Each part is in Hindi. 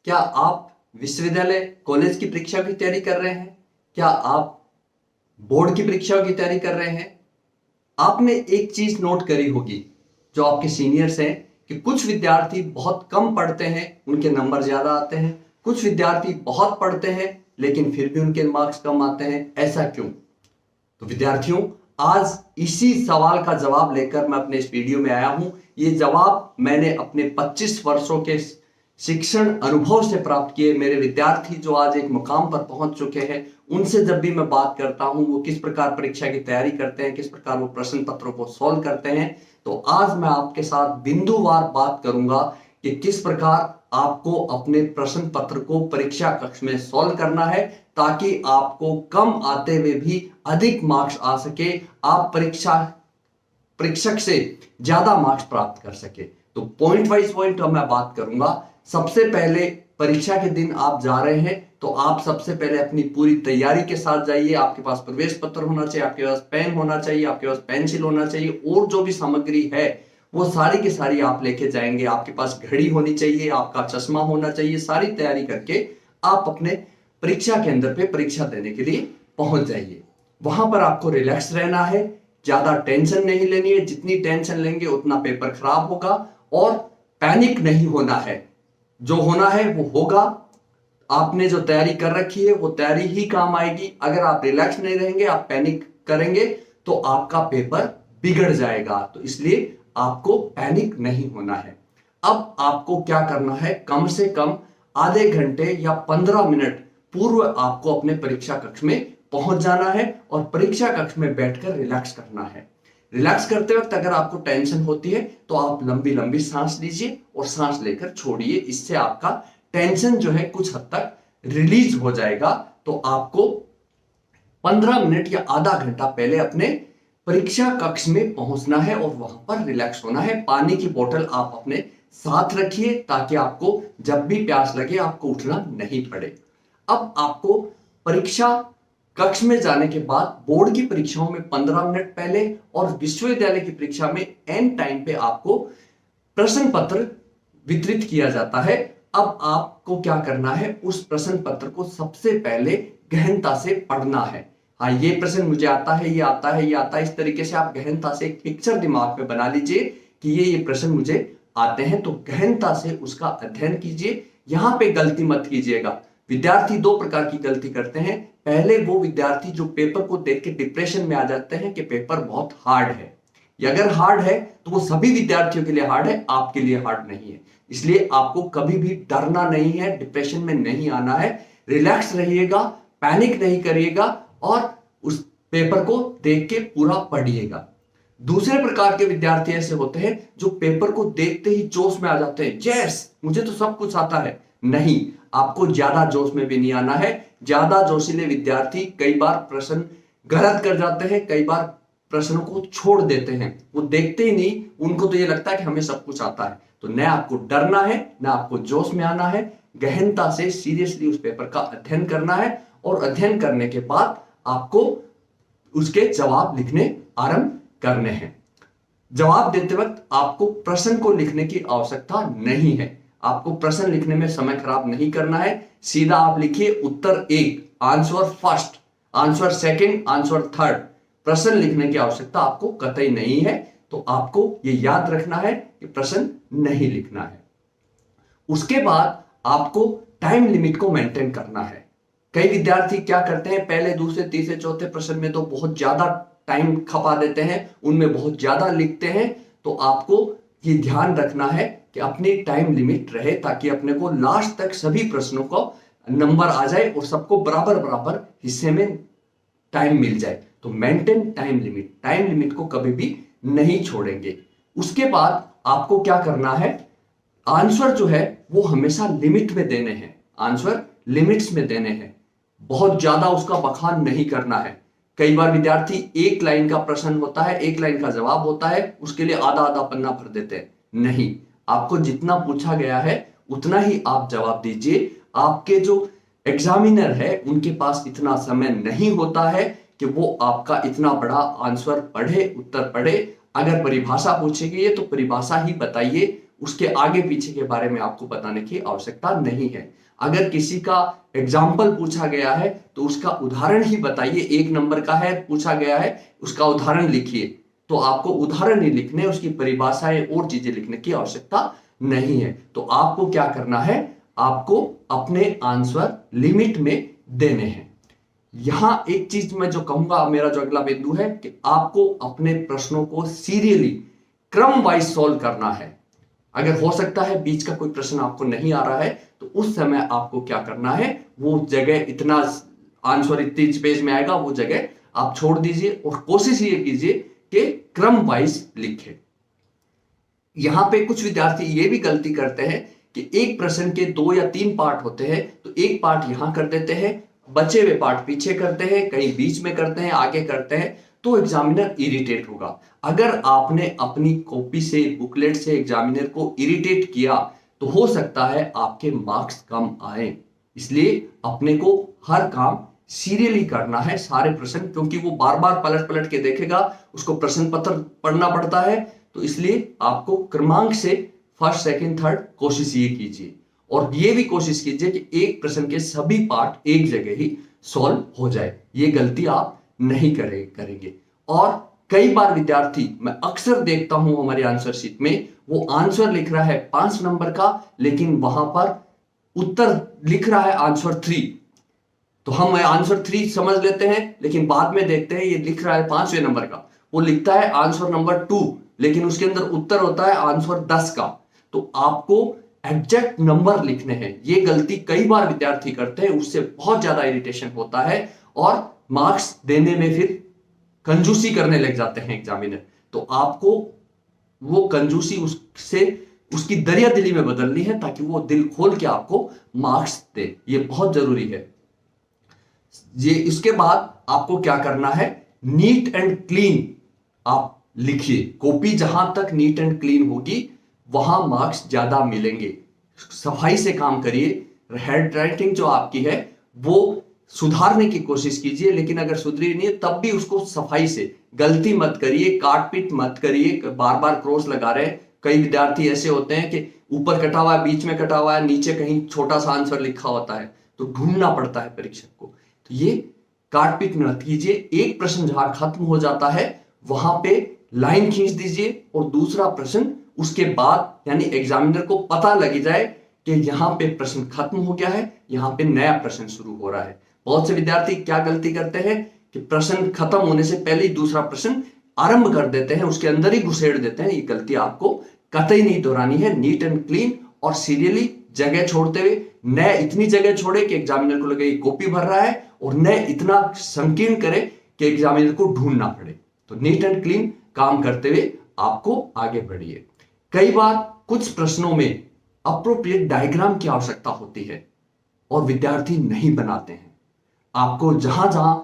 क्या आप विश्वविद्यालय कॉलेज की परीक्षा की तैयारी कर रहे हैं? क्या आप बोर्ड की परीक्षाओं की तैयारी कर रहे हैं? आपने एक चीज नोट करी होगी, जो आपके सीनियर्स हैं, कि कुछ विद्यार्थी बहुत कम पढ़ते हैं, उनके नंबर ज्यादा आते हैं। कुछ विद्यार्थी बहुत पढ़ते हैं लेकिन फिर भी उनके मार्क्स कम आते हैं। ऐसा क्यों? तो विद्यार्थियों, आज इसी सवाल का जवाब लेकर मैं अपने इस वीडियो में आया हूं। ये जवाब मैंने अपने 25 वर्षों के शिक्षण अनुभव से प्राप्त किए। मेरे विद्यार्थी जो आज एक मुकाम पर पहुंच चुके हैं, उनसे जब भी मैं बात करता हूं, वो किस प्रकार परीक्षा की तैयारी करते हैं, किस प्रकार वो प्रश्न पत्रों को सॉल्व करते हैं, तो आज मैं आपके साथ बिंदुवार बात करूंगा कि किस प्रकार आपको अपने प्रश्न पत्र को परीक्षा कक्ष में सॉल्व करना है, ताकि आपको कम आते हुए भी अधिक मार्क्स आ सके, आप परीक्षक से ज्यादा मार्क्स प्राप्त कर सके। तो पॉइंट वाइज पॉइंट मैं बात करूंगा। सबसे पहले, परीक्षा के दिन आप जा रहे हैं तो आप सबसे पहले अपनी पूरी तैयारी के साथ जाइए। आपके पास प्रवेश पत्र होना चाहिए, आपके पास पेन होना चाहिए, आपके पास पेंसिल होना चाहिए, और जो भी सामग्री है वो सारी की सारी आप लेके जाएंगे। आपके पास घड़ी होनी चाहिए, आपका चश्मा होना चाहिए। सारी तैयारी करके आप अपने परीक्षा केंद्र पे परीक्षा देने के लिए पहुंच जाइए। वहां पर आपको रिलैक्स रहना है, ज्यादा टेंशन नहीं लेनी है। जितनी टेंशन लेंगे उतना पेपर खराब होगा, और पैनिक नहीं होना है। जो होना है वो होगा। आपने जो तैयारी कर रखी है वो तैयारी ही काम आएगी। अगर आप रिलैक्स नहीं रहेंगे, आप पैनिक करेंगे, तो आपका पेपर बिगड़ जाएगा। तो इसलिए आपको पैनिक नहीं होना है। अब आपको क्या करना है, कम से कम आधे घंटे या 15 मिनट पूर्व आपको अपने परीक्षा कक्ष में पहुंच जाना है, और परीक्षा कक्ष में बैठकर रिलैक्स करना है। रिलैक्स करते वक्त अगर आपको टेंशन होती है तो आप लंबी लंबी सांस लीजिए और सांस लेकर छोड़िए। इससे आपका टेंशन जो है कुछ हद तक रिलीज हो जाएगा। तो आपको 15 मिनट या आधा घंटा पहले अपने परीक्षा कक्ष में पहुंचना है और वहां पर रिलैक्स होना है। पानी की बोतल आप अपने साथ रखिए, ताकि आपको जब भी प्यास लगे आपको उठना नहीं पड़े। अब आपको परीक्षा कक्ष में जाने के बाद बोर्ड की परीक्षाओं में 15 मिनट पहले और विश्वविद्यालय की परीक्षा में एंड टाइम पे आपको प्रश्न पत्र वितरित किया जाता है। अब आपको क्या करना है, उस प्रश्न पत्र को सबसे पहले गहनता से पढ़ना है। हाँ, ये प्रश्न मुझे आता है, ये आता है, ये आता है। इस तरीके से आप गहनता से एक पिक्चर दिमाग में बना लीजिए कि ये प्रश्न मुझे आते हैं, तो गहनता से उसका अध्ययन कीजिए। यहां पे गलती मत कीजिएगा। विद्यार्थी दो प्रकार की गलती करते हैं। पहले वो विद्यार्थी जो पेपर को देख के डिप्रेशन में आ जाते हैं कि पेपर बहुत हार्ड है। या अगर हार्ड है तो वो सभी विद्यार्थियों के लिए हार्ड है, आपके लिए हार्ड नहीं है। इसलिए आपको कभी भी डरना नहीं है, डिप्रेशन में नहीं आना है। रिलैक्स रहिएगा, पैनिक नहीं करिएगा, और उस पेपर को देख के पूरा पढ़िएगा। दूसरे प्रकार के विद्यार्थी ऐसे होते हैं जो पेपर को देखते ही जोश में आ जाते हैं। यस, मुझे तो सब कुछ आता है। नहीं, आपको ज्यादा जोश में भी नहीं आना है। ज्यादा जोशीले विद्यार्थी कई बार प्रश्न गलत कर जाते हैं, कई बार प्रश्नों को छोड़ देते हैं। वो देखते ही नहीं, उनको तो ये लगता है कि हमें सब कुछ आता है। तो न आपको डरना है, न आपको जोश में आना है। गहनता से सीरियसली उस पेपर का अध्ययन करना है, और अध्ययन करने के बाद आपको उसके जवाब लिखने आरंभ करने हैं। जवाब देते वक्त आपको प्रश्न को लिखने की आवश्यकता नहीं है। आपको प्रश्न लिखने में समय खराब नहीं करना है। सीधा आप लिखिए उत्तर 1, answer first, answer second, answer third. प्रश्न लिखने की आवश्यकता आपको कतई नहीं है। तो आपको यह याद रखना है कि प्रश्न नहीं लिखना है। उसके बाद आपको टाइम लिमिट को मेंटेन करना है। कई विद्यार्थी क्या करते हैं, पहले दूसरे तीसरे चौथे प्रश्न में तो बहुत ज्यादा टाइम खपा देते हैं, उनमें बहुत ज्यादा लिखते हैं। तो आपको ये ध्यान रखना है कि अपनी टाइम लिमिट रहे, ताकि अपने को लास्ट तक सभी प्रश्नों को नंबर आ जाए और सबको बराबर बराबर हिस्से में टाइम मिल जाए। तो maintain time limit, time limit को कभी भी नहीं छोड़ेंगे। उसके बाद आपको क्या करना है, आंसर जो है वो हमेशा लिमिट में देने हैं। आंसर लिमिट्स में देने हैं, बहुत ज्यादा उसका बखान नहीं करना है। कई बार विद्यार्थी एक लाइन का प्रश्न होता है, एक लाइन का जवाब होता है, उसके लिए आधा आधा पन्ना भर देते हैं। नहीं, आपको जितना पूछा गया है उतना ही आप जवाब दीजिए। आपके जो एग्जामिनर है उनके पास इतना समय नहीं होता है कि वो आपका इतना बड़ा आंसर पढ़े, उत्तर पढ़े। अगर परिभाषा पूछी गई है तो परिभाषा ही बताइए, उसके आगे पीछे के बारे में आपको बताने की आवश्यकता नहीं है। अगर किसी का एग्जाम्पल पूछा गया है तो उसका उदाहरण ही बताइए। 1 नंबर का है, पूछा गया है, उसका उदाहरण लिखिए। तो आपको उदाहरण ही लिखने, उसकी परिभाषाएं और चीजें लिखने की आवश्यकता नहीं है। तो आपको क्या करना है, आपको अपने आंसर लिमिट में देने हैं। यहां एक चीज मैं जो कहूंगा, मेरा जो अगला बिंदु है कि आपको अपने प्रश्नों को सीरियली क्रम वाइज सॉल्व करना है। अगर हो सकता है बीच का कोई प्रश्न आपको नहीं आ रहा है तो उस समय आपको क्या करना है, वो जगह इतना आंसर इतने पेज में आएगा, वो जगह आप छोड़ दीजिए और कोशिश ये कीजिए कि क्रम वाइज लिखें। यहां पे कुछ विद्यार्थी ये भी गलती करते हैं कि एक प्रश्न के 2 या 3 पार्ट होते हैं, तो एक पार्ट यहां कर देते हैं, बचे हुए पार्ट पीछे करते हैं, कहीं बीच में करते हैं, आगे करते हैं, तो एग्जामिनर इरिटेट होगा। अगर आपने अपनी कॉपी से, बुकलेट से एग्जामिनर को इरिटेट किया तो हो सकता है आपके मार्क्स कम आए। इसलिए अपने को हर काम सीरियली करना है, सारे प्रश्न, क्योंकि वो बार बार पलट पलट के देखेगा, उसको प्रश्न पत्र पढ़ना पड़ता है। तो इसलिए आपको क्रमांक से फर्स्ट, सेकंड, थर्ड कोशिश ये कीजिए और ये भी कोशिश कीजिए कि एक प्रश्न के सभी पार्ट एक जगह ही सॉल्व हो जाए। ये गलती आप नहीं करेंगे। और कई बार विद्यार्थी, मैं अक्सर देखता हूं हमारे आंसर शीट में, वो आंसर लिख रहा है 5 नंबर का, लेकिन वहां पर उत्तर लिख रहा है आंसर 3। तो हम आंसर 3 समझ लेते हैं, लेकिन बाद में देखते हैं ये लिख रहा है 5वें नंबर का, वो लिखता है आंसर नंबर 2, लेकिन उसके अंदर उत्तर होता है आंसर 10 का। तो आपको एग्जैक्ट नंबर लिखने हैं। ये गलती कई बार विद्यार्थी करते हैं, उससे बहुत ज्यादा इरिटेशन होता है और मार्क्स देने में फिर कंजूसी करने लग जाते हैं एग्जामिनर। तो आपको वो कंजूसी उससे, उसकी दरिया दिली में बदलनी है, ताकि वो दिल खोल के आपको मार्क्स दे। ये बहुत जरूरी है। ये इसके बाद आपको क्या करना है, नीट एंड क्लीन आप लिखिए। कॉपी जहां तक नीट एंड क्लीन होगी वहां मार्क्स ज्यादा मिलेंगे। सफाई से काम करिए। हैंड राइटिंग जो आपकी है वो सुधारने की कोशिश कीजिए, लेकिन अगर सुधरी नहीं है तब भी उसको सफाई से, गलती मत करिए, काट पीट मत करिए, बार बार क्रॉस लगा रहे। कई विद्यार्थी ऐसे होते हैं कि ऊपर कटा हुआ है, बीच में कटा हुआ है, नीचे कहीं छोटा सा आंसर लिखा होता है, तो ढूंढना पड़ता है परीक्षक को। तो ये काट पीट मत कीजिए। एक प्रश्न जहां खत्म हो जाता है वहां पे लाइन खींच दीजिए और दूसरा प्रश्न उसके बाद, यानी एग्जामिनर को पता लग जाए कि यहां पे प्रश्न खत्म हो गया है, यहां पे नया प्रश्न शुरू हो रहा है। बहुत से विद्यार्थी क्या गलती करते हैं कि प्रश्न खत्म होने से पहले ही दूसरा प्रश्न आरंभ कर देते हैं, उसके अंदर ही घुसेड़ देते हैं। ये गलती आपको कतई नहीं दोहरानी है। नीट एंड क्लीन और सीरियली जगह छोड़ते हुए, न इतनी जगह छोड़े कि एग्जामिनर को लगे कॉपी भर रहा है, और न इतना संकीर्ण करे कि एग्जामिनर को ढूंढना पड़े। तो नीट एंड क्लीन काम करते हुए आपको आगे बढ़िए। कई बार कुछ प्रश्नों में अप्रोप्रिएट डायग्राम की आवश्यकता होती है और विद्यार्थी नहीं बनाते हैं। आपको जहां जहां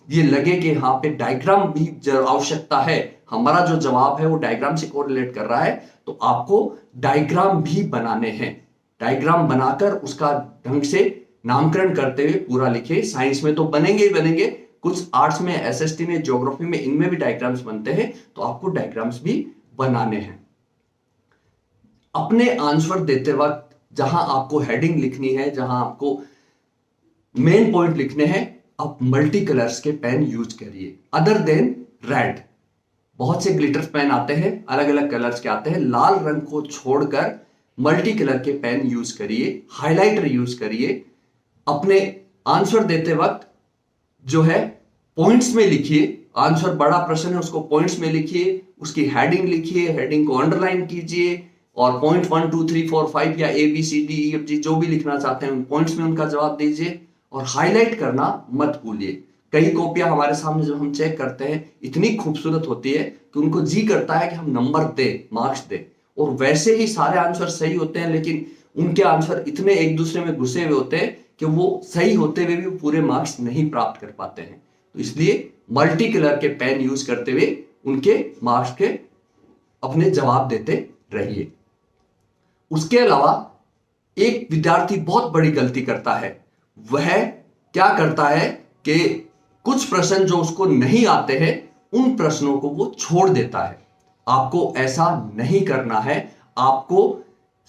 ये लगे कि यहां पे डायग्राम भी आवश्यकता है, हमारा जो जवाब है वो डायग्राम से कोरिलेट कर रहा है, तो आपको डायग्राम भी बनाने हैं। डायग्राम बनाकर उसका ढंग से नामकरण करते हुए पूरा लिखे। साइंस में तो बनेंगे ही बनेंगे, कुछ आर्ट्स में, एसएसटी में, ज्योग्राफी में, इनमें भी डायग्राम्स बनते हैं, तो आपको डायग्राम्स भी बनाने हैं। अपने आंसर देते वक्त जहां आपको हेडिंग लिखनी है, जहां आपको मेन पॉइंट लिखने हैं, आप मल्टी कलर्स के पेन यूज करिए अदर देन रेड। बहुत से ग्लिटर पेन आते हैं, अलग अलग कलर्स के आते हैं। लाल रंग को छोड़कर मल्टी कलर के पेन यूज करिए, हाइलाइटर यूज करिए। अपने आंसर देते वक्त जो है पॉइंट्स में लिखिए। आंसर बड़ा प्रश्न है, उसको पॉइंट्स में लिखिए, उसकी हेडिंग लिखिए, हेडिंग को अंडरलाइन कीजिए, और पॉइंट 1 2 3 4 5 या ABCDEFG जो भी लिखना चाहते हैं उन पॉइंट्स में उनका जवाब दीजिए। और हाईलाइट करना मत भूलिए। कई कॉपियां हमारे सामने जब हम चेक करते हैं इतनी खूबसूरत होती है कि उनको जी करता है कि हम नंबर दे, मार्क्स दे, और वैसे ही सारे आंसर सही होते हैं, लेकिन उनके आंसर इतने एक दूसरे में घुसे हुए होते हैं कि वो सही होते हुए भी पूरे मार्क्स नहीं प्राप्त कर पाते हैं। तो इसलिए मल्टी कलर के पेन यूज करते हुए उनके मार्क्स के अपने जवाब देते रहिए। उसके अलावा एक विद्यार्थी बहुत बड़ी गलती करता है। वह क्या करता है कि कुछ प्रश्न जो उसको नहीं आते हैं उन प्रश्नों को वो छोड़ देता है। आपको ऐसा नहीं करना है। आपको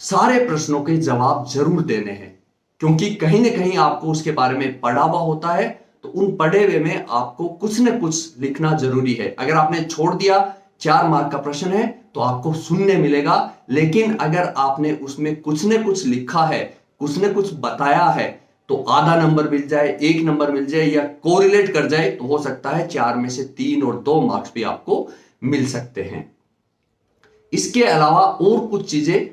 सारे प्रश्नों के जवाब जरूर देने हैं, क्योंकि कहीं ना कहीं आपको उसके बारे में पढ़ा हुआ होता है, तो उन पढ़े हुए में आपको कुछ न कुछ लिखना जरूरी है। अगर आपने छोड़ दिया, 4 मार्क का प्रश्न है तो आपको शून्य मिलेगा, लेकिन अगर आपने उसमें कुछ न कुछ लिखा है, कुछ न कुछ बताया है, तो आधा नंबर मिल जाए, 1 नंबर मिल जाए या कोरिलेट कर जाए, तो हो सकता है 4 में से 3 और 2 मार्क्स भी आपको मिल सकते हैं। इसके अलावा और कुछ चीजें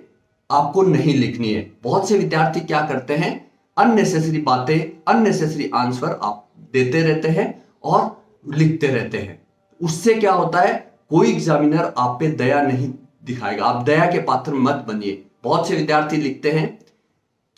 आपको नहीं लिखनी है। बहुत से विद्यार्थी क्या करते हैं, अननेसेसरी बातें, अननेसेसरी आंसर आप देते रहते हैं और लिखते रहते हैं। उससे क्या होता है, कोई एग्जामिनर आप पे दया नहीं दिखाएगा। आप दया के पात्र मत बनिए। बहुत से विद्यार्थी लिखते हैं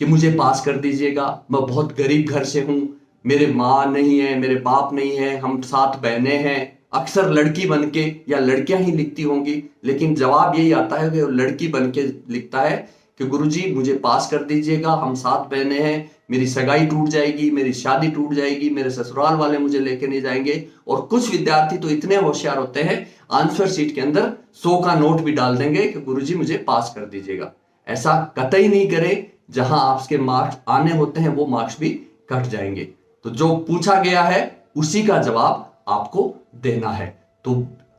कि मुझे पास कर दीजिएगा, मैं बहुत गरीब घर से हूं, मेरे माँ नहीं है, मेरे बाप नहीं है, हम 7 बहनें हैं। अक्सर लड़की बनके या लड़कियां ही लिखती होंगी, लेकिन जवाब यही आता है कि लड़की बनके लिखता है कि गुरुजी मुझे पास कर दीजिएगा, हम 7 बहनें हैं, मेरी सगाई टूट जाएगी, मेरी शादी टूट जाएगी, मेरे ससुराल वाले मुझे लेके नहीं जाएंगे। और कुछ विद्यार्थी तो इतने होशियार होते हैं, आंसर शीट के अंदर 100 का नोट भी डाल देंगे कि गुरुजी मुझे पास कर दीजिएगा। ऐसा कतई नहीं करें। जहां आपके मार्क्स आने होते हैं वो मार्क्स भी कट जाएंगे। तो जो पूछा गया है उसी का जवाब आपको देना है। तो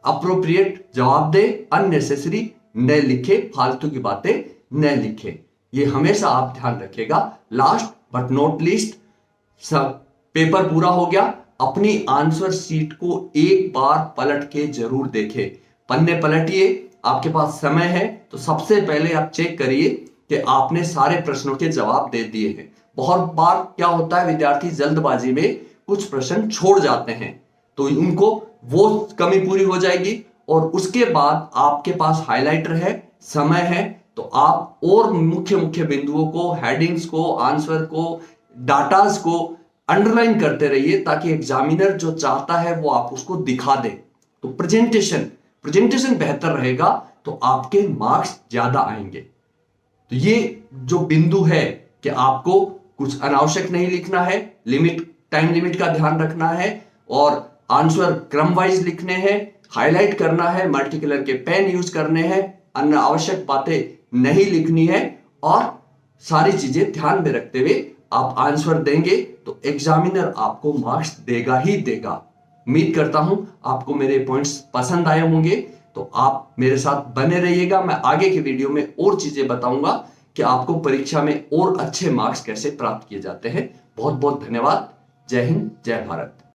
अप्रोप्रिएट जवाब दे, अननेसेसरी न लिखे, फालतू की बातें न लिखे। ये हमेशा आप ध्यान रखिएगा। लास्ट बट नॉट लीस्ट, सब पेपर पूरा हो गया, अपनी आंसर शीट को एक बार पलट के जरूर देखें। पन्ने पलटिए, आपके पास समय है तो सबसे पहले आप चेक करिए कि आपने सारे प्रश्नों के जवाब दे दिए हैं। बहुत बार क्या होता है, विद्यार्थी जल्दबाजी में कुछ प्रश्न छोड़ जाते हैं, तो उनको वो कमी पूरी हो जाएगी। और उसके बाद आपके पास हाइलाइटर है, समय है, तो आप और मुख्य मुख्य बिंदुओं को, हेडिंग्स को, आंसर को, डाटास को अंडरलाइन करते रहिए, ताकि एग्जामिनर जो चाहता है वो आप उसको दिखा दे। तो प्रेजेंटेशन बेहतर रहेगा तो आपके मार्क्स ज्यादा आएंगे। तो ये जो बिंदु है कि आपको कुछ अनावश्यक नहीं लिखना है, टाइम लिमिट का ध्यान रखना है, और आंसर क्रम वाइज लिखने हैं, हाईलाइट करना है, मल्टी कलर के पेन यूज करने हैं, अनावश्यक बातें नहीं लिखनी है, और सारी चीजें ध्यान में रखते हुए आप आंसर देंगे तो एग्जामिनर आपको मार्क्स देगा ही देगा। उम्मीद करता हूं आपको मेरे पॉइंट्स पसंद आए होंगे, तो आप मेरे साथ बने रहिएगा। मैं आगे के वीडियो में और चीजें बताऊंगा कि आपको परीक्षा में और अच्छे मार्क्स कैसे प्राप्त किए जाते हैं। बहुत बहुत धन्यवाद। जय हिंद, जय भारत।